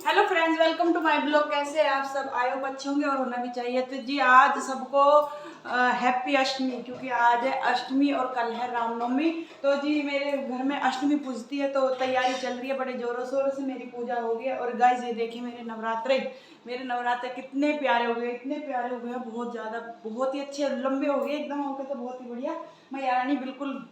Hello friends, welcome to my blog. कैसे आप सब? आए हो अच्छे होंगे और होना भी चाहिए। तो जी आज सबको हैप्पी अष्टमी, क्योंकि आज है अष्टमी और कल है रामनवमी। तो जी मेरे घर में अष्टमी पूजती है तो तैयारी चल रही है बड़े जोरों शोरों से। मेरी पूजा हो गई है और गाइस ये देखिए मेरे नवरात्रे कितने प्यारे हो गए, इतने प्यारे हो गए, बहुत ज़्यादा, बहुत ही अच्छे लंबे हो गए एकदम हो गए, तो बहुत ही बढ़िया। मैया रानी बिल्कुल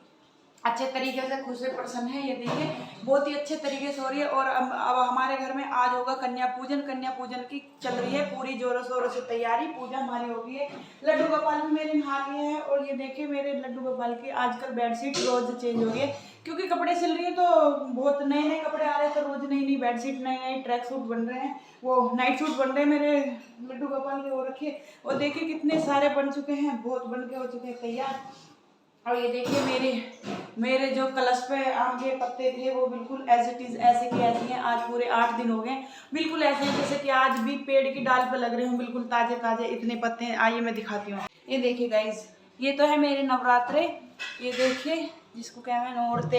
अच्छे तरीके से खुश से प्रसन्न है। ये देखिए बहुत ही अच्छे तरीके से हो रही है। और अब हमारे घर में आज होगा कन्या पूजन। कन्या पूजन की चल रही है पूरी जोरों शोरों से तैयारी। पूजा हमारी हो गई है। लड्डू गोपाल भी मेरे नहा लिए हैं। और ये देखिए मेरे लड्डू गोपाल की आजकल बेडशीट रोज चेंज हो गई है, क्योंकि कपड़े सिल रही है तो बहुत नए नए कपड़े आ रहे हैं, तो रोज नई नई बेडशीट, नए नए ट्रैक सूट बन रहे हैं, वो नाइट सूट बन रहे हैं मेरे लड्डू गोपाल के। वो रखिए और देखिए कितने सारे बन चुके हैं, बहुत बन के हो चुके हैं तैयार। और ये देखिए मेरे मेरे जो कलश पे आम के पत्ते थे वो बिल्कुल एज इट इज ऐसे की ऐसी हैं। आज पूरे 8 दिन हो गए बिल्कुल ऐसे हैं जैसे कि आज भी पेड़ की डाल पे लग रहे हूँ, बिल्कुल ताजे ताजे इतने पत्ते हैं। आइए मैं दिखाती हूँ। ये देखिए गाइज, ये तो है मेरे नवरात्रे। ये देखिए जिसको क्या है नौरते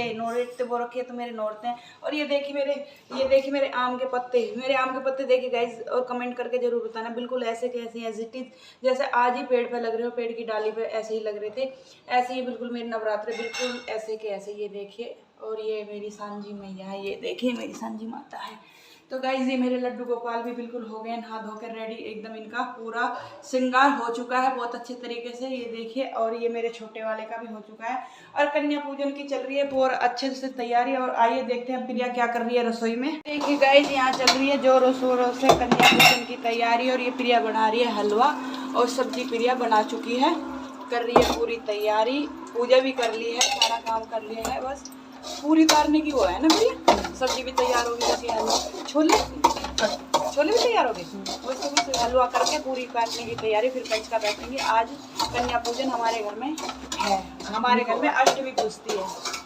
वो रखे तो मेरे नौरते हैं। और ये देखिए मेरे आम के पत्ते देखिए गाइज, और कमेंट करके जरूर बताना बिल्कुल ऐसे कैसे एज इट इज जैसे आज ही पेड़ पे लग रहे हो, पेड़ की डाली पे ऐसे ही लग रहे थे, ऐसे ही बिल्कुल मेरे नवरात्रे बिल्कुल ऐसे के ऐसे। ये देखिए, और ये मेरी सांझी मैया है, ये देखिए मेरी सांझी माता है। तो गाइज ये मेरे लड्डू गोपाल भी बिल्कुल हो गए नहा धो कर रेडी, एकदम इनका पूरा श्रृंगार हो चुका है बहुत अच्छे तरीके से। ये देखिए, और ये मेरे छोटे वाले का भी हो चुका है। और कन्या पूजन की चल रही है बहुत अच्छे से तैयारी। और आइए देखते हैं प्रिया क्या कर रही है रसोई में। देखिए गाइज यहाँ चल रही है जोरों शोरों से कन्या पूजन की तैयारी। और ये प्रिया बना रही है हलवा और सब्जी प्रिया बना चुकी है, कर रही है पूरी तैयारी। पूजा भी कर ली है, सारा काम कर लिया है, बस पूरी उतारने की वो है ना भैया। सब्जी भी तैयार होगी, जैसे हलवा छोले छोले भी तैयार हो गए, उसको भी हलवा करके पूरी काटने की तैयारी, फिर कंच का बैठेंगे। आज कन्या पूजन हमारे घर में है, हमारे घर में अष्टमी पूजती है।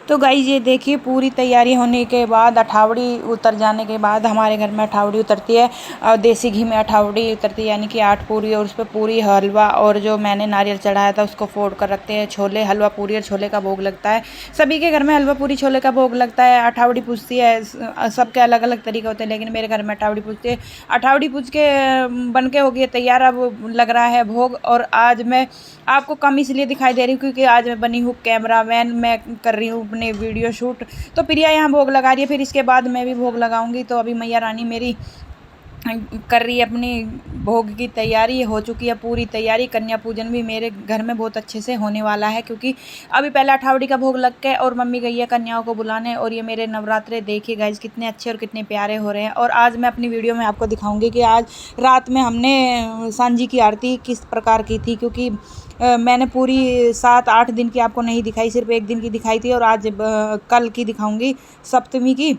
तो गाइस ये देखिए पूरी तैयारी होने के बाद, अठावड़ी उतर जाने के बाद, हमारे घर में अठावड़ी उतरती है और देसी घी में अठावड़ी उतरती है, यानी कि 8 पूरी और उस पर पूरी हलवा, और जो मैंने नारियल चढ़ाया था उसको फोड़ कर रखते हैं। छोले हलवा पूरी और छोले का भोग लगता है। सभी के घर में हलवा पूरी छोले का भोग लगता है। अठावड़ी पूजती है, सबके अलग अलग तरीके होते हैं, लेकिन मेरे घर में अठावड़ी पूजती है। अठावड़ी पूज के बन के हो गई तैयार, अब लग रहा है भोग। और आज मैं आपको कम इसलिए दिखाई दे रही हूँ क्योंकि आज मैं बनी हूँ कैमरामैन, मैं कर रही हूँ अपने वीडियो शूट। तो प्रिया यहाँ भोग लगा रही है, फिर इसके बाद मैं भी भोग लगाऊंगी। तो अभी मैया रानी मेरी कर रही है अपनी भोग की तैयारी, हो चुकी है पूरी तैयारी। कन्या पूजन भी मेरे घर में बहुत अच्छे से होने वाला है, क्योंकि अभी पहले अठावड़ी का भोग लग के और मम्मी गई है कन्याओं को बुलाने। और ये मेरे नवरात्रे देखिए गाइज कितने अच्छे और कितने प्यारे हो रहे हैं। और आज मैं अपनी वीडियो में आपको दिखाऊंगी कि आज रात में हमने सांझी की आरती किस प्रकार की थी, क्योंकि मैंने पूरी 7-8 दिन की आपको नहीं दिखाई, सिर्फ एक दिन की दिखाई थी। और आज कल की दिखाऊंगी, सप्तमी की।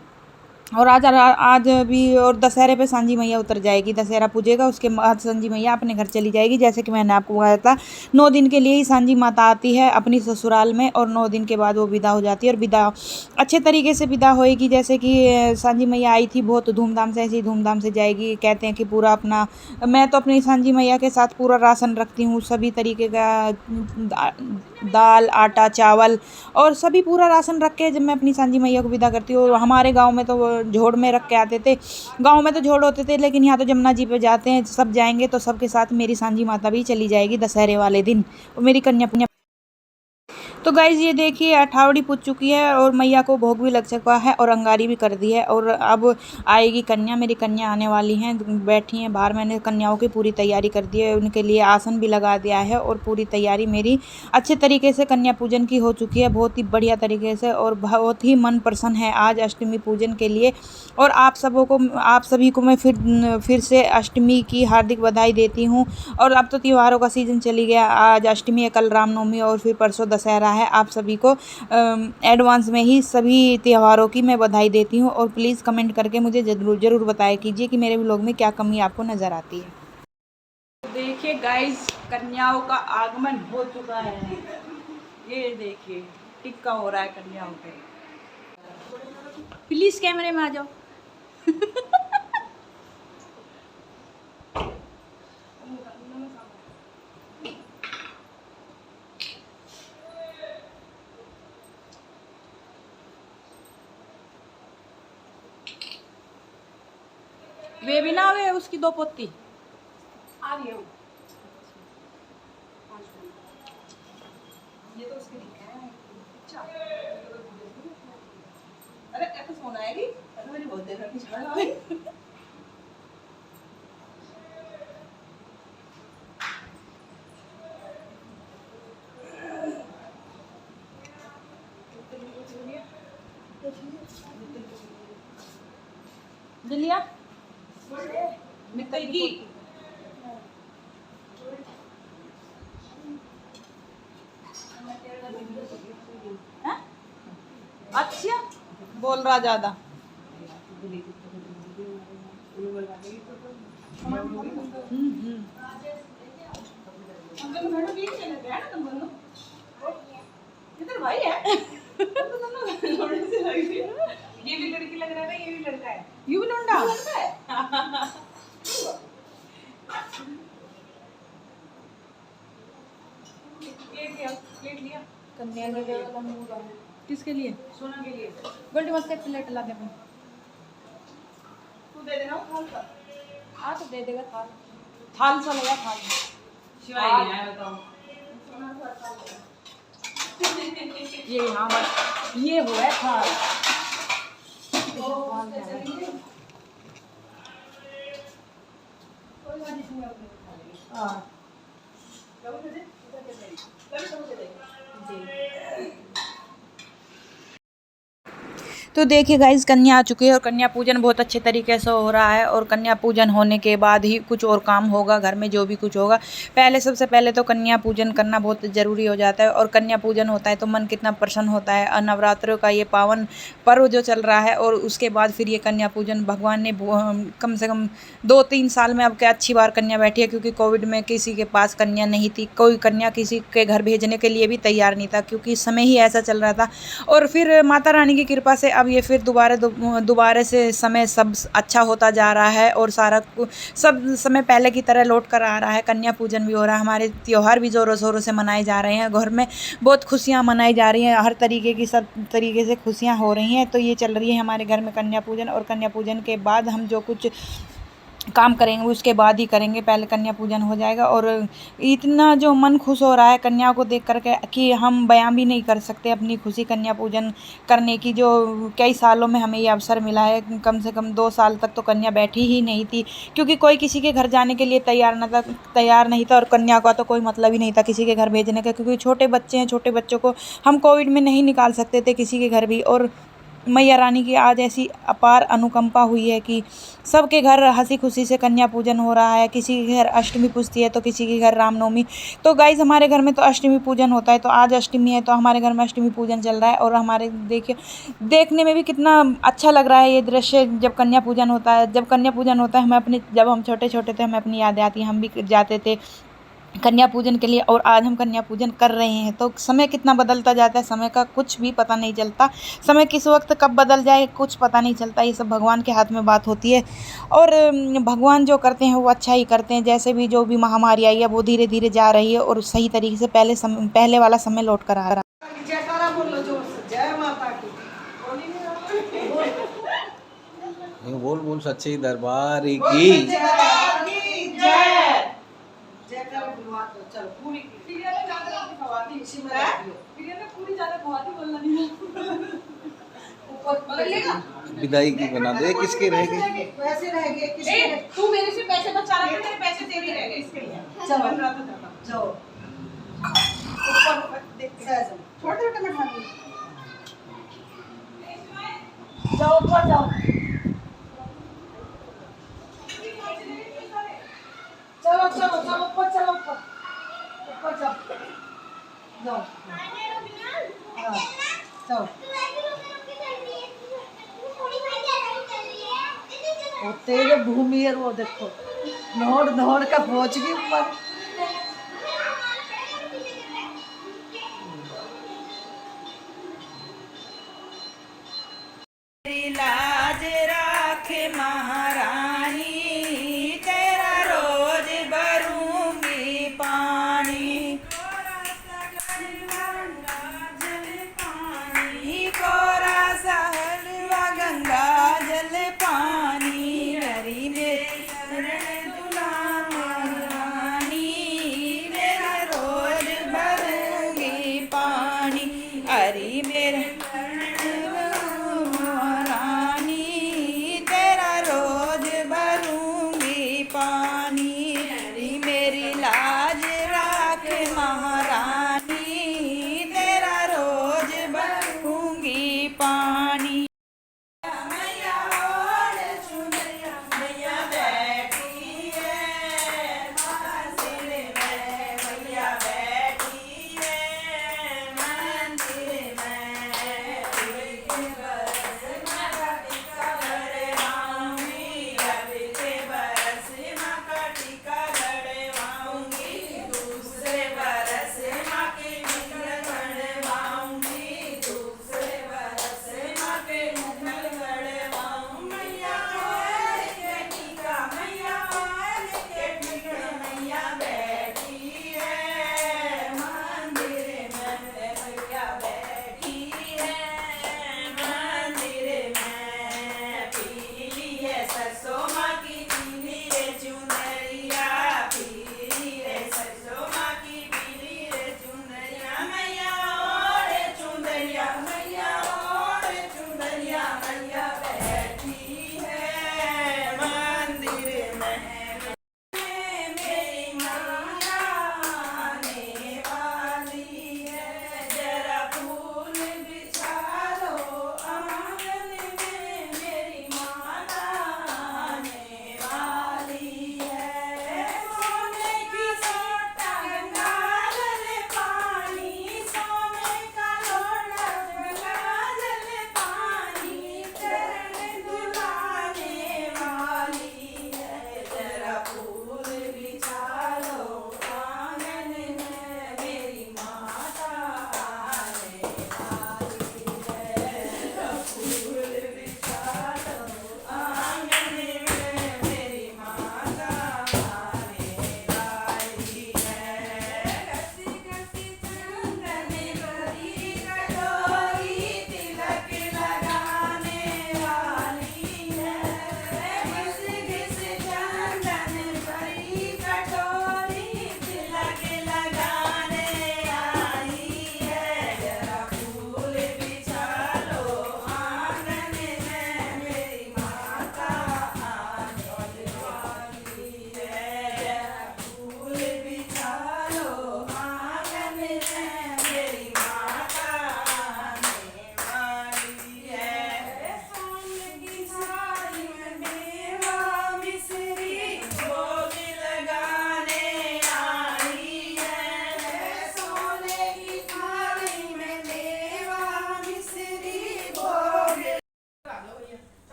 और आज भी, और दशहरे पे सांझी मैया उतर जाएगी, दशहरा पूजेगा, उसके बाद सांझी मैया अपने घर चली जाएगी। जैसे कि मैंने आपको बताया था 9 दिन के लिए ही सांझी माता आती है अपनी ससुराल में, और 9 दिन के बाद वो विदा हो जाती है। और विदा अच्छे तरीके से विदा होएगी, जैसे कि सांझी मैया आई थी बहुत धूमधाम से, ऐसे ही धूमधाम से जाएगी। कहते हैं कि पूरा अपना, मैं तो अपनी सांझी मैया के साथ पूरा राशन रखती हूँ, सभी तरीके का दाल आटा चावल और सभी पूरा राशन रख के जब मैं अपनी सांझी मैया को विदा करती हूँ। हमारे गांव में तो वो झोड़ में रख के आते थे, गांव में तो झोड़ होते थे, लेकिन यहाँ तो जमुना जी पे जाते हैं, सब जाएंगे तो सबके साथ मेरी सांझी माता भी चली जाएगी दशहरे वाले दिन, और मेरी कन्या। तो गाइज ये देखिए अठावड़ी पूज चुकी है और मैया को भोग भी लग चुका है और अंगारी भी कर दी है। और अब आएगी कन्या, मेरी कन्या आने वाली हैं, बैठी हैं बाहर। मैंने कन्याओं की पूरी तैयारी कर दी है, उनके लिए आसन भी लगा दिया है, और पूरी तैयारी मेरी अच्छे तरीके से कन्या पूजन की हो चुकी है, बहुत ही बढ़िया तरीके से। और बहुत ही मन प्रसन्न है आज अष्टमी पूजन के लिए। और आप सभी को मैं फिर से अष्टमी की हार्दिक बधाई देती हूँ। और अब तो त्योहारों का सीज़न चली गया, आज अष्टमी है, कल रामनवमी और फिर परसों दशहरा है। आप सभी को एडवांस में ही सभी त्योहारों की मैं बधाई देती हूँ। और प्लीज़ कमेंट करके मुझे ज़रूर बताया कीजिए कि मेरे व्लॉग में क्या कमी आपको नज़र आती है। देखिए गाइस, कन्याओं का आगमन हो चुका है। ये देखिए टिक्का हो रहा है कन्याओं पे। प्लीज़ कैमरे में आ जाओ। वे भी ना वे उसकी 2 पोती आ रही हूँ। ये तो उसकी दिखा है। अच्छा। अरे क्या तो सोना है री? अरे मेरी बहुत देर की छड़ आई। लिया मित्तल की हाँ? अच्छा बोल रहा ज्यादा। इधर भाई है। ये भी लड़की लग रहा है ना, ये भी लड़का है। यू भी लौंडा प्लेट लिया कन्या के लिए किसके लिए? सोना के लिए। गोल्डी मस्ते प्लेट ला दे अपन। तू दे देना थाल का। हाँ तो दे देगा थाल। थाल सा लगा थाल। शिवाय नहीं आया बताओ। ये यहाँ बस ये वो है थाल। हाँ तो देखिए गाइस कन्या आ चुकी है और कन्या पूजन बहुत अच्छे तरीके से हो रहा है। और कन्या पूजन होने के बाद ही कुछ और काम होगा घर में, जो भी कुछ होगा। पहले सबसे पहले तो कन्या पूजन करना बहुत ज़रूरी हो जाता है। और कन्या पूजन होता है तो मन कितना प्रसन्न होता है। नवरात्रों का ये पावन पर्व जो चल रहा है और उसके बाद फिर ये कन्या पूजन भगवान ने कम से कम 2-3 साल में अब क्या अच्छी बार कन्या बैठी है, क्योंकि कोविड में किसी के पास कन्या नहीं थी। कोई कन्या किसी के घर भेजने के लिए भी तैयार नहीं था, क्योंकि समय ही ऐसा चल रहा था। और फिर माता रानी की कृपा से अब ये फिर दोबारा से समय सब अच्छा होता जा रहा है और सारा सब समय पहले की तरह लौट कर आ रहा है। कन्या पूजन भी हो रहा है, हमारे त्योहार भी ज़ोरों शोरों से मनाए जा रहे हैं। घर में बहुत खुशियाँ मनाई जा रही हैं, हर तरीके की सब तरीके से खुशियाँ हो रही हैं। तो ये चल रही है हमारे घर में कन्या पूजन। और कन्या पूजन के बाद हम जो कुछ काम करेंगे उसके बाद ही करेंगे, पहले कन्या पूजन हो जाएगा। और इतना जो मन खुश हो रहा है कन्या को देख करके कि हम बयां भी नहीं कर सकते अपनी खुशी कन्या पूजन करने की। जो कई सालों में हमें ये अवसर मिला है, कम से कम 2 साल तक तो कन्या बैठी ही नहीं थी, क्योंकि कोई किसी के घर जाने के लिए तैयार नहीं था। और कन्या का तो कोई मतलब ही नहीं था किसी के घर भेजने का, क्योंकि छोटे बच्चे हैं, छोटे बच्चों को हम कोविड में नहीं निकाल सकते थे किसी के घर भी। और मैया रानी की आज ऐसी अपार अनुकंपा हुई है कि सबके घर हंसी खुशी से कन्या पूजन हो रहा है। किसी के घर अष्टमी पूजती है तो किसी के घर रामनवमी। तो गाइज़ हमारे घर में तो अष्टमी पूजन होता है, तो आज अष्टमी है तो हमारे घर में अष्टमी पूजन चल रहा है। और हमारे देखिए देखने में भी कितना अच्छा लग रहा है ये दृश्य जब कन्या पूजन होता है। जब कन्या पूजन होता है जब हम छोटे छोटे थे हमें अपनी यादें आती हैं, हम भी जाते थे कन्या पूजन के लिए। और आज हम कन्या पूजन कर रहे हैं। तो समय कितना बदलता जाता है, समय का कुछ भी पता नहीं चलता। समय किस वक्त कब बदल जाए कुछ पता नहीं चलता, ये सब भगवान के हाथ में बात होती है। और भगवान जो करते हैं वो अच्छा ही करते हैं। जैसे भी जो भी महामारी आई है वो धीरे धीरे जा रही है और सही तरीके से पहले वाला समय लौट कर आ रहा है। जयकारा बोलो जोर से, जय माता की। बोल बोल सच्चे दरबार की जय। जयकारा बुलवा दो, चलो पूरी सीरियल में ज्यादा खवाती इसी में सीरियल में पूरी ज्यादा खवाती बोलना नहीं ऊपर बदलेगा। विदाई की बना दे, किसके रहेगी? वैसे रहेंगे किसके? तू मेरे से पैसे बचा रहा था, तेरे पैसे तेरे रह गए इसके लिए। चलो जाओ ऊपर देख से छोटे छोटे में ठानी जाओ ऊपर जाओ। चलो चलो चलो ऊपर चलो ऊपर जाओ जाओ। हाँ जाओ। वो तेज भूमि है वो देखो नोड़ नोड़ का पहुंच गई ऊपर। लाज राखे महारानी तेरा रोज भरूंगी पानी। कोरा सा हलवा गंगा जल पानी।